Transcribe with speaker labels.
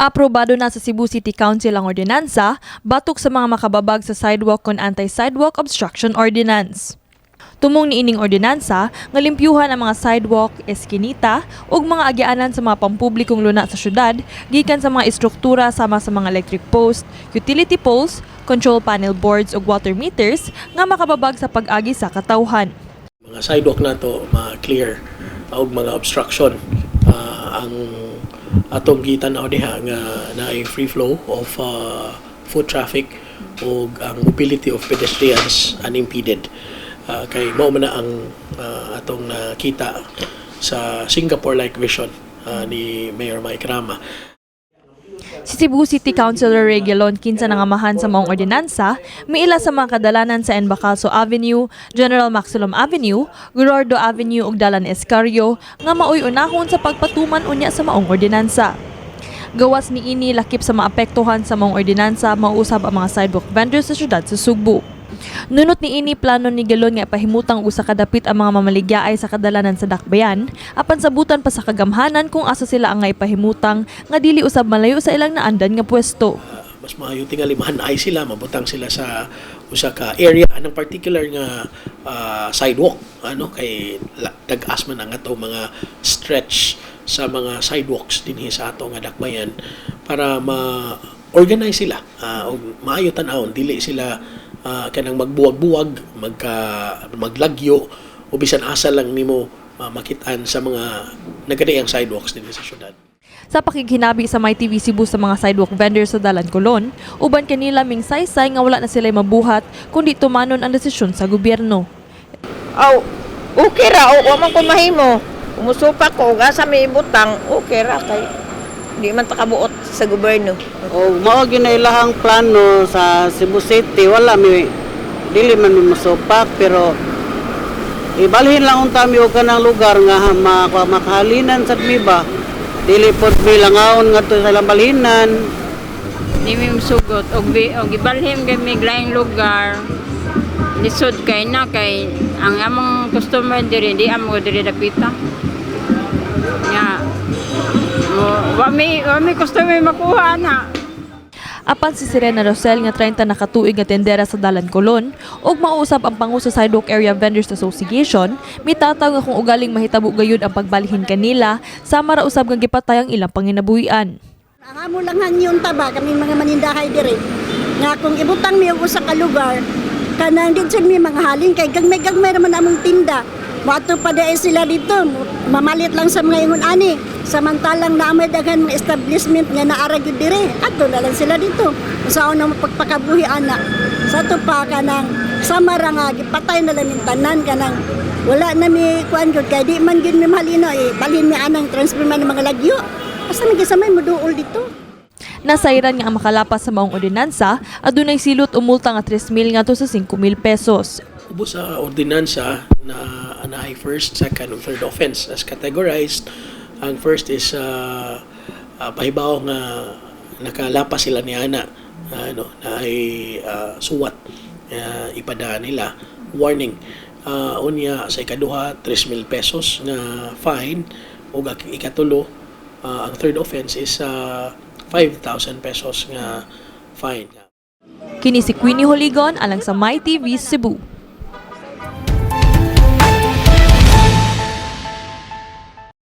Speaker 1: Aprobado na sa Cebu City Council ang ordinansa batok sa mga makababag sa sidewalk kon Anti-Sidewalk Obstruction Ordinance. Tumong ni ining ordinansa nga limpyuhan ang mga sidewalk, eskinita ug mga agianan sa mga pampublikong luna sa syudad gikan sa mga istruktura sama sa mga electric post, utility poles, control panel boards ug water meters nga makababag sa pag-agi sa katawhan.
Speaker 2: Mga sidewalk na to ma-clear ug mga obstruction ang atong gitan-aw diha nga naay free flow of foot traffic ug ang mobility of pedestrians unimpeded. Kay mao man na ang atong nakita sa Singapore-like vision ni Mayor Mike Rama.
Speaker 1: Si Cebu City Councilor Regalon kinsa nangamahan sa maong ordinansa, miila sa mga kadalanan sa Embacalso Avenue, General Maximum Avenue, Gorordo Avenue ug Dalan Escario nga maoy unahon sa pagpatuman unya sa maong ordinansa. Gawas ni ini lakip sa maapektuhan sa maong ordinansa mauusab ang mga sidewalk vendors sa syudad sa Sugbo. Nunot ni ini plano ni Galon nga pahimutang usa ka dapit ang mga mamaligyaay sa kadalanan sa dakbayan apan sabutan pa sa kagamhanan kung asa sila ang ipahimutang nga dili usab malayo sa ilang naandan nga pwesto.
Speaker 2: Mas maayo tingali mahanay sila, mabutang sila sa usa ka area ng particular nga sidewalk kay dag-as man ang ato mga stretch sa mga sidewalks dinhi sa ato nga dakbayan para ma-organize sila og maayo tan-awon dili sila kanang magbuwag-buwag, maglagyo o bisan asa lang nimo makitaan sa mga nagkadayang sidewalks din sa syudad.
Speaker 1: Sa pakikinabi sa MyTV Cebu sa mga sidewalk vendors sa Dalan Colon, uban kanila ming saysay nga wala na sila mabuhat kundi tumanon ang desisyon sa gobyerno.
Speaker 3: Okay ra, o man ko mahimo. Umusupa ko, gasa may ibutang, okay ra kay di man takabuot sa gobyerno.
Speaker 4: O mao ginailahang plano sa Cebu City, wala mi dili man mi mosupak pero ibalhin lang unta mi og kanang lugar nga makahalinan sa Miba. Dili pod mi langaon ngadto sa lambalhinan.
Speaker 5: Di mi musugot og ibalhin kami laing lugar. Lisod kay na kay ang among customer diri di amo diri dapita. Nya Wami customer makuha na.
Speaker 1: Apan si Serena Rosel nga 30 na katuig nga tendera sa Dalan Colon ug mausab ang pangu sa Sidewalk Area Vendors Association, mitataw nga kung ugaling mahitabo gayud ang pagbalhin kanila sama ra usab nga gipatay ang ilang panginabuhian.
Speaker 6: Amo lang hanyon taba kami mga manindahay diri nga kung ibutang mi og usa ka lugar kanang dinsun mi mga halin kay gagmay naman among tinda. Wato pa dahil sila dito, mamalit lang sa mga ingon ani. Samantalang naamay daghan mga establishment nga naaragyo dire. Ato na lang sila dito. Sa unang pagpakabuhi anak. Sa ito pa kanang samara nga, gipatay na lang yung tanan kanang wala na mi kuan gyud kay di man gyud mi mahalino balhin mi anang transfer man ng mga lagyo. Asa mi gisamay moduol dito.
Speaker 1: Nasairan nga ang makalapas sa maong ordinansa, adunay silot umulta nga 3,000 ngadto sa 5,000 pesos.
Speaker 2: Ubos sa ordinansa na anaay first, second, ug third offense as categorized. Ang first is pahibaw nga nakalapas sila ni ana na ay suwat ipada nila warning. Unya sa ikaduha 3,000 pesos na fine ug ikatulo ang third offense is 5,000 pesos nga fine.
Speaker 1: Kini si Queenie Holigon alang sa MyTV Cebu.